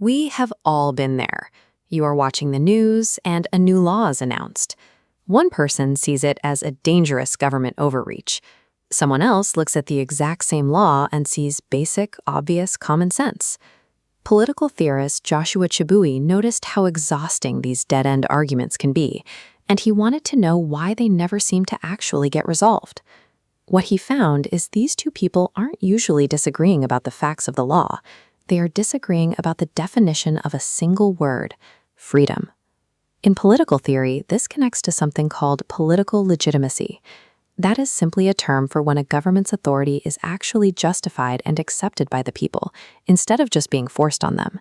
We have all been there. You are watching the news, and a new law is announced. One person sees it as a dangerous government overreach. Someone else looks at the exact same law and sees basic, obvious common sense. Political theorist Joshua Chibouy noticed how exhausting these dead-end arguments can be, and he wanted to know why they never seem to actually get resolved. What he found is these two people aren't usually disagreeing about the facts of the law. They are disagreeing about the definition of a single word: freedom. In political theory, this connects to something called political legitimacy. That is simply a term for when a government's authority is actually justified and accepted by the people, instead of just being forced on them.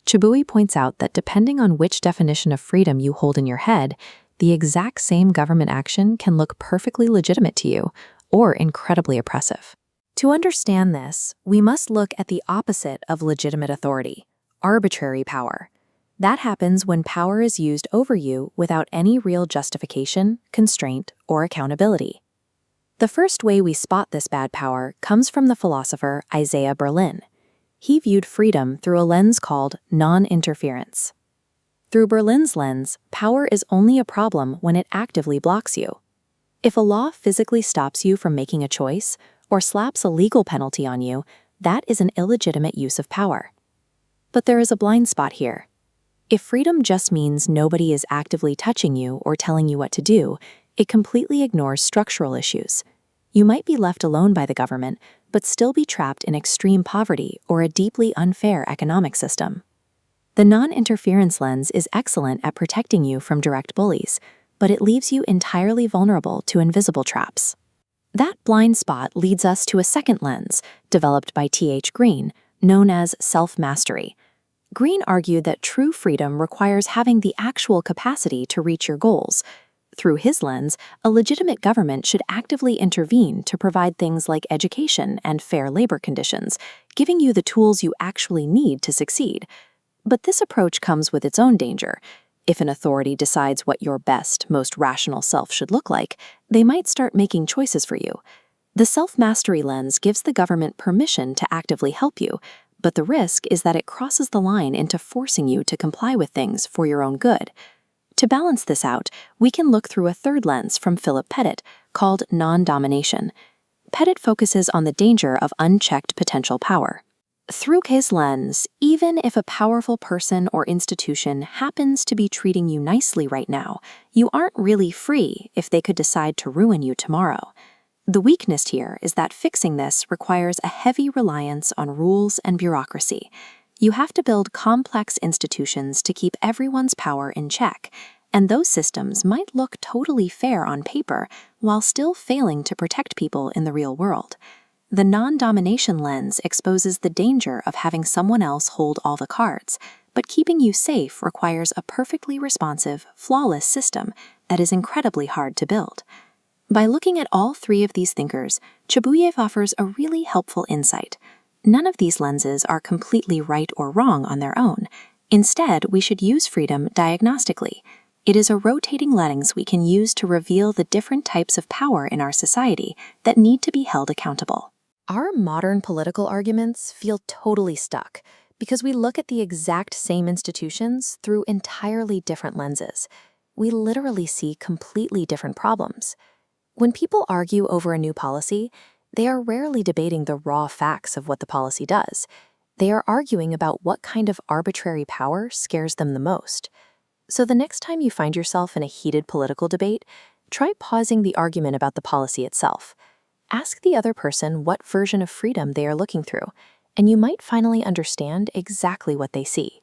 Chibouy points out that depending on which definition of freedom you hold in your head, the exact same government action can look perfectly legitimate to you, or incredibly oppressive. To understand this, we must look at the opposite of legitimate authority: arbitrary power. That happens when power is used over you without any real justification, constraint, or accountability. The first way we spot this bad power comes from the philosopher Isaiah Berlin. He viewed freedom through a lens called non-interference. Through Berlin's lens, power is only a problem when it actively blocks you. If a law physically stops you from making a choice, or slaps a legal penalty on you, that is an illegitimate use of power. But there is a blind spot here. If freedom just means nobody is actively touching you or telling you what to do, it completely ignores structural issues. You might be left alone by the government, but still be trapped in extreme poverty or a deeply unfair economic system. The non-interference lens is excellent at protecting you from direct bullies, but it leaves you entirely vulnerable to invisible traps. That blind spot leads us to a second lens, developed by T.H. Green, known as self-mastery. Green argued that true freedom requires having the actual capacity to reach your goals. Through his lens, a legitimate government should actively intervene to provide things like education and fair labor conditions, giving you the tools you actually need to succeed. But this approach comes with its own danger. If an authority decides what your best, most rational self should look like, they might start making choices for you. The self-mastery lens gives the government permission to actively help you, but the risk is that it crosses the line into forcing you to comply with things for your own good. To balance this out, we can look through a third lens from Philip Pettit, called non-domination. Pettit focuses on the danger of unchecked potential power. Through his lens, even if a powerful person or institution happens to be treating you nicely right now, you aren't really free if they could decide to ruin you tomorrow. The weakness here is that fixing this requires a heavy reliance on rules and bureaucracy. You have to build complex institutions to keep everyone's power in check, and those systems might look totally fair on paper while still failing to protect people in the real world. The non-domination lens exposes the danger of having someone else hold all the cards, but keeping you safe requires a perfectly responsive, flawless system that is incredibly hard to build. By looking at all three of these thinkers, Chibouy offers a really helpful insight. None of these lenses are completely right or wrong on their own. Instead, we should use freedom diagnostically. It is a rotating lens we can use to reveal the different types of power in our society that need to be held accountable. Our modern political arguments feel totally stuck because we look at the exact same institutions through entirely different lenses. We literally see completely different problems. When people argue over a new policy, they are rarely debating the raw facts of what the policy does. They are arguing about what kind of arbitrary power scares them the most. So the next time you find yourself in a heated political debate, try pausing the argument about the policy itself. Ask the other person what version of freedom they are looking through, and you might finally understand exactly what they see.